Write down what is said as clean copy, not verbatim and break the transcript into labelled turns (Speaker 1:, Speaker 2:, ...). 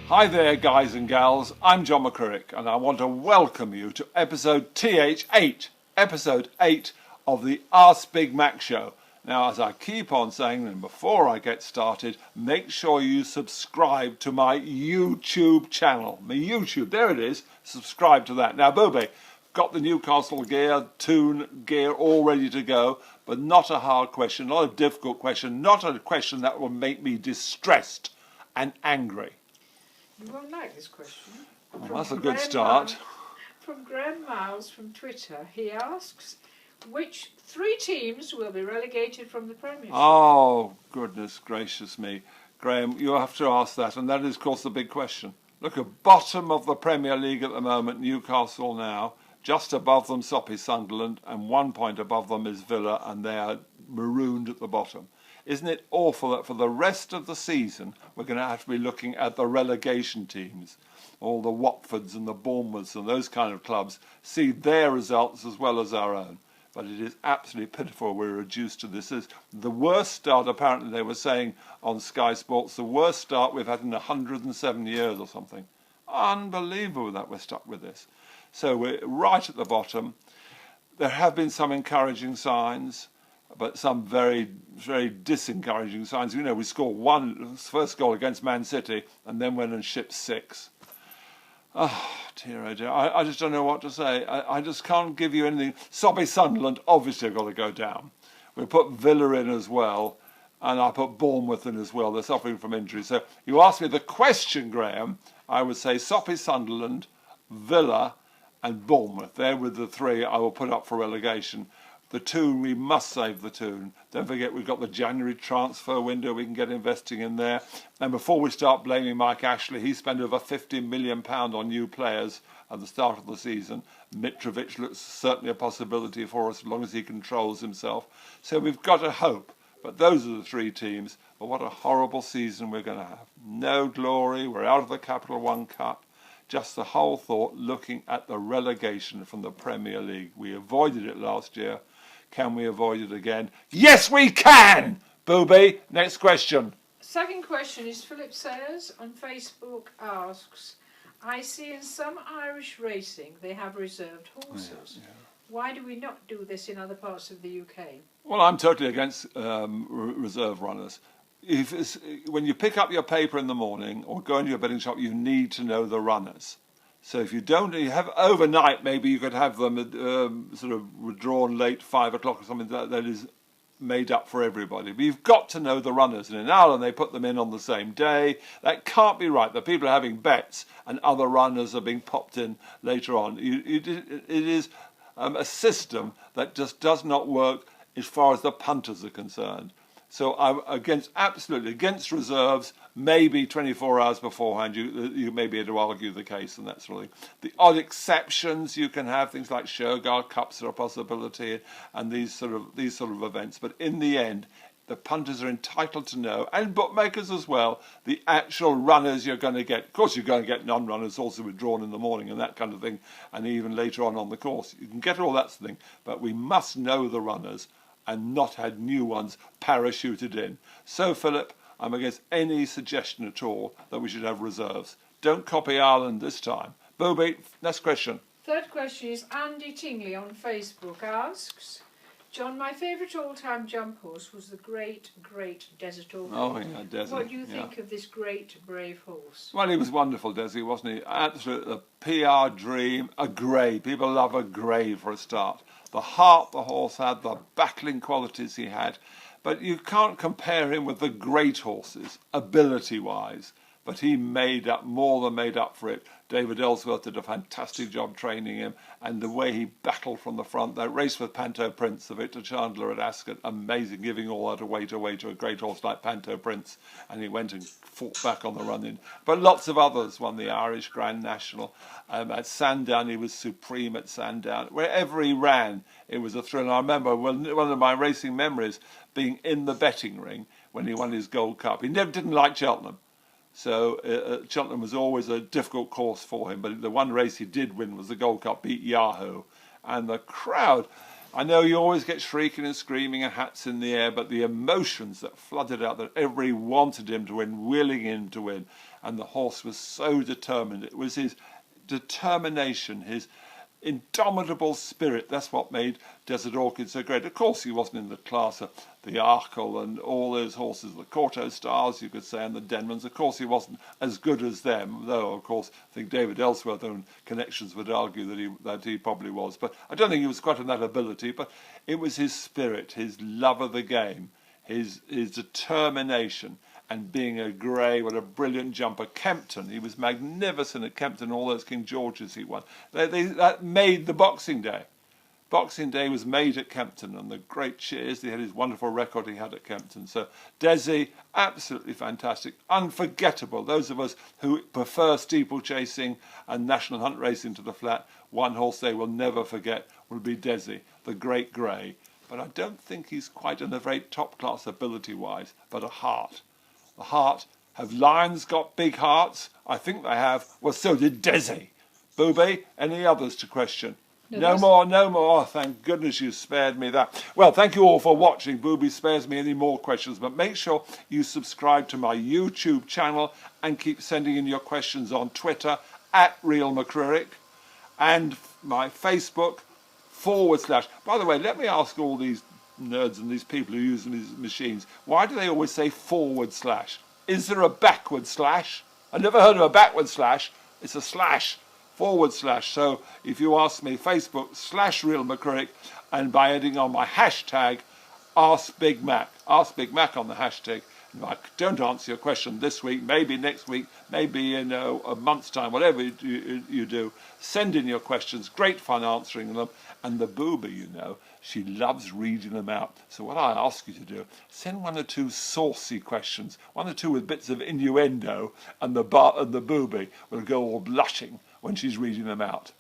Speaker 1: Hi there, guys and gals. I'm John McCririck, and I want to welcome you to episode TH8, episode 8 of the Ask Big Mac show. Now, as I keep on saying, and before I get started, make sure you subscribe to my YouTube channel. My YouTube, there it is. Subscribe to that. Now, Booby, got the Newcastle gear, Toon gear all ready to go, but not a hard question, not a difficult question, not a question that will make me distressed and angry.
Speaker 2: You won't like this question.
Speaker 1: Well, that's a good start.
Speaker 2: From Graham Miles from Twitter, he asks, which 3 teams will be relegated from the Premiership?
Speaker 1: Oh, goodness gracious me. Graham, you have to ask that, and that is, of course, the big question. Look at bottom of the Premier League at the moment, Newcastle now. Just above them, Soppy Sunderland, and 1 point above them is Villa, and they are marooned at the bottom. Isn't it awful that for the rest of the season we're going to have to be looking at the relegation teams, all the Watfords and the Bournemouths and those kind of clubs, see their results as well as our own. But it is absolutely pitiful we're reduced to this. Is the worst start, apparently they were saying on Sky Sports, the worst start we've had in 107 years or something. Unbelievable that we're stuck with this. So we're right at the bottom. There have been some encouraging signs, but some very, very disencouraging signs. You know, we scored first goal against Man City and then went and shipped 6. Oh dear. I just don't know what to say. I just can't give you anything. Soppy Sunderland obviously have got to go down. We put Villa in as well, and I put Bournemouth in as well. They're suffering from injury. So you asked me the question, Graham, I would say Soppy Sunderland, Villa and Bournemouth. They're with the 3 I will put up for relegation. The Toon, we must save the Toon. Don't forget we've got the January transfer window we can get investing in there. And before we start blaming Mike Ashley, he spent over £50 million on new players at the start of the season. Mitrovic looks certainly a possibility for us as long as he controls himself. So we've got to hope. But those are the 3 teams. But what a horrible season we're going to have. No glory. We're out of the Capital One Cup. Just the whole thought looking at the relegation from the Premier League. We avoided it last year. Can we avoid it again? Yes, we can! Booby, next question.
Speaker 2: Second question is Philip Sayers on Facebook asks, I see in some Irish racing they have reserved horses. Yeah. Why do we not do this in other parts of the UK?
Speaker 1: Well, I'm totally against reserve runners. When you pick up your paper in the morning or go into your betting shop, you need to know the runners. So if you don't, you have overnight, maybe you could have them sort of withdrawn late, 5 o'clock or something that is made up for everybody. But you've got to know the runners. And in Ireland, they put them in on the same day. That can't be right. The people are having bets and other runners are being popped in later on. It is a system that just does not work as far as the punters are concerned. So I'm absolutely against reserves, maybe 24 hours beforehand. You may be able to argue the case and that sort of thing. The odd exceptions you can have, things like Shergar Cups are a possibility, and these sort of events. But in the end, the punters are entitled to know, and bookmakers as well, the actual runners you're going to get. Of course, you're going to get non-runners also withdrawn in the morning and that kind of thing, and even later on the course. You can get all that sort of thing, but we must know the runners and not had new ones parachuted in. So, Philip, I'm against any suggestion at all that we should have reserves. Don't copy Ireland this time. Booby, next question.
Speaker 2: Third question is Andy Tingley on Facebook asks, John, my favourite all-time jump horse was the great Desert Orchid.
Speaker 1: Oh, yeah, Desi.
Speaker 2: What do you think of this great, brave horse?
Speaker 1: Well, he was wonderful, Desi, wasn't he? Absolutely, a PR dream, a grey. People love a grey for a start. The heart the horse had, the battling qualities he had. But you can't compare him with the great horses, ability-wise. But he more than made up for it. David Ellsworth did a fantastic job training him, and the way he battled from the front. That race with Panto Prince, the Victor Chandler at Ascot, amazing, giving all that away to a great horse like Panto Prince, and he went and fought back on the run-in. But lots of others won the Irish Grand National. At Sandown, he was supreme at Sandown. Wherever he ran, it was a thrill. I remember one of my racing memories being in the betting ring when he won his Gold Cup. He didn't like Cheltenham. So Cheltenham was always a difficult course for him, but the one race he did win was the Gold Cup, beat Yahoo. And the crowd, I know you always get shrieking and screaming and hats in the air, but the emotions that flooded out, that everybody wanted him to win, willing him to win, and the horse was so determined. It was his determination, his indomitable spirit. That's what made Desert Orchid so great. Of course, he wasn't in the class of the Arkle and all those horses, the Corto Stars, you could say, and the Denmans. Of course, he wasn't as good as them, though, of course, I think David Ellsworth and connections would argue that he probably was. But I don't think he was quite in that ability, but it was his spirit, his love of the game, his determination, and being a grey, what a brilliant jumper. Kempton, he was magnificent at Kempton, all those King Georges he won. That made the Boxing Day. Boxing Day was made at Kempton, and the great cheers. He had his wonderful record he had at Kempton. So Desi, absolutely fantastic, unforgettable. Those of us who prefer steeplechasing and national hunt racing to the flat, one horse they will never forget will be Desi, the great grey. But I don't think he's quite in the very top class ability-wise, but a heart. The heart. Have lions got big hearts? I think they have. Well, so did Desi. Booby, any others to question? No more. Oh, thank goodness you spared me that. Well, thank you all for watching. Booby spares me any more questions, but make sure you subscribe to my YouTube channel and keep sending in your questions on Twitter @RealMcCririck and my Facebook / By the way, let me ask all these nerds and these people who use these machines, why do they always say /? Is there a backward /? I never heard of a backward /. It's a // So if you ask me, Facebook /RealMcCririck, and by adding on my hashtag #AskBigMac, Ask Big Mac on the hashtag. If I don't answer your question this week, maybe next week, maybe in a month's time, whatever you do, send in your questions. Great fun answering them. And the Booby, you know, she loves reading them out. So what I ask you to do, send 1 or 2 saucy questions, 1 or 2 with bits of innuendo, and the Booby will go all blushing when she's reading them out.